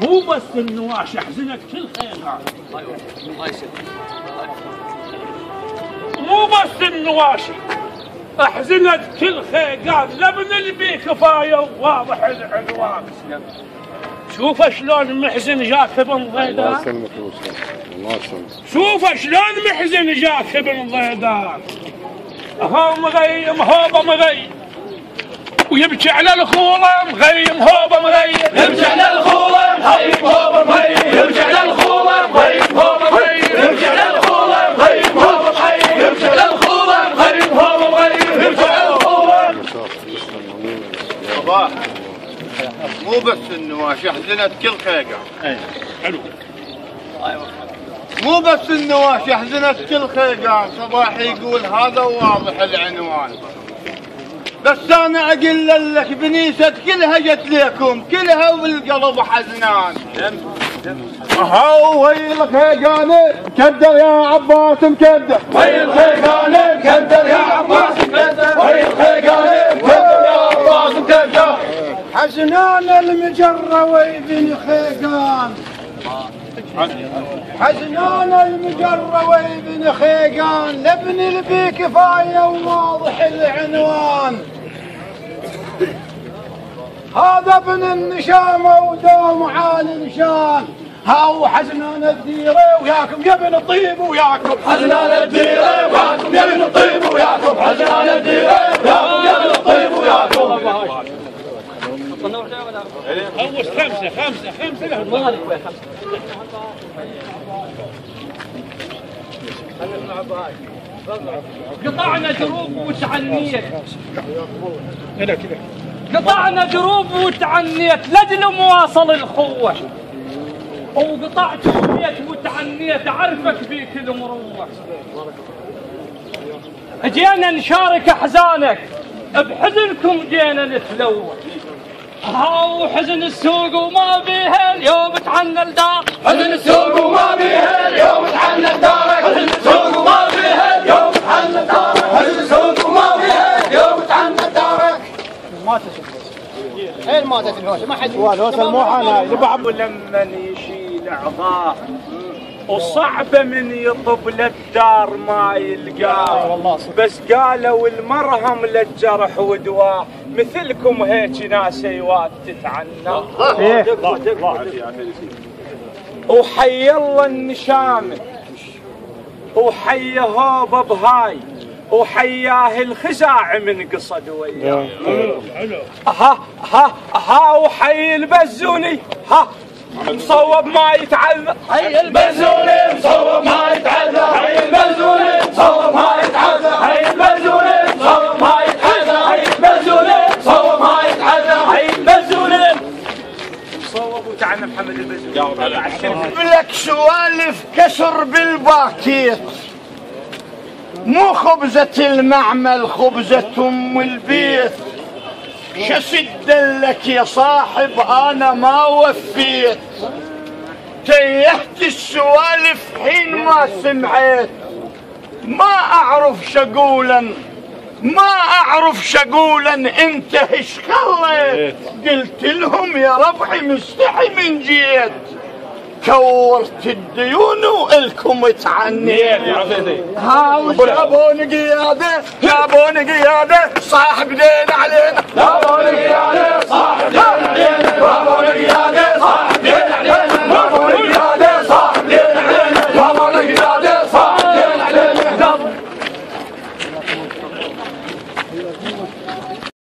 مو بس النواشي حزنت كل خيغان. الله يسلمك. مو بس النواشي احزنت كل خيغان، لابن البي كفايه وواضح العنوان. شوف شلون محزن جاك ابن ضيدان. الله يسلمك الله يسلمك. شوف شلون محزن جاك ابن ضيدان. هو مغيم هوبه مغيم ويبكي على الخوله مغيم هوبه مغيم، يبكي على الخوله مغيم هوبه مغيم، يبكي على الخوله مغيم هوبه مغيم، يبكي على الخوله مغيم هوبه مغيم، يبكي على الخوله مغيم هوبه مغيم، يبكي على الخوله. صباح مو بس النواشي حزنت كل خيقة. اي حلو. مو بس النواشي حزنت كل خيقة. صباح يقول هذا واضح العنوان. بس انا اقول لك بنيست كلها جت لكم كلها والقلب حزنان. وهي الخيقانة مكدر يا عباس مكدر، وهي الخيقانة مكدر يا عباس مكدر، وهي الخيقانة مكدر يا عباس مكدر. حزنان المجرة وابن خيقان، حزنان المجرة وابن خيقان، لابن البي كفاية وواضح العنوان. هذا ابن النشامة ودوم عالي نشان، هاو حزنان الديرة وياكم يا ابن الطيب وياكم حزنان الديرة وياكم يا ابن الطيب وياكم، حزنان الديرة وياكم يا ابن الطيب وياكم. هوس خمسة له قطعنا دروب وتعنيت، قطعنا دروب وتعنيت لاجل مواصل الخوة، وقطعت البيت وتعنيت اعرفك بيك المروة. جينا نشارك احزانك بحزنكم جينا نتلوى، هاو حزن السوق وما بيها اليوم تعنى الدار، حزن السوق وما بيها اليوم تعنى دارك، حزن السوق وما بيها اليوم تعنى دارك، حزن السوق وما بيها اليوم تعنى دارك. ما تشوف ايه ماتت الهوشه ما حد الهوشه مو حالها يبعب. ولما يشيل عظاه وصعبه من يطب للدار ما يلقاه، بس قالوا المرهم للجرح ودواه، مثلكم هيك ناس ايوات تتعنى. وحي الله النشامه وحي هوبه بهاي وحياه الخزاع من قصد وياه. ها وحي البزوني مصوب ما يتعذب، حي البزوني مصوب ما يتعذب، حي البزوني مصوب ما يتعذب، حي البزوني مصوب ما يتعذب، حي البزوني مصوب ما يتعذب، حي البزوني مصوب وتعنى محمد البزوني. لك سوالف كسر بالباكيت، مو خبزة المعمل خبزة ام البيت. شسد لك يا صاحب انا ما وفيت، تيهت السوالف حين ما سمعت، ما اعرف شقولا ما اعرف شقولا انت ايش خليت. قلت لهم يا ربعي مستحي من جيت، كورت الديون والكم تعنيت. هاو جابون قياده يا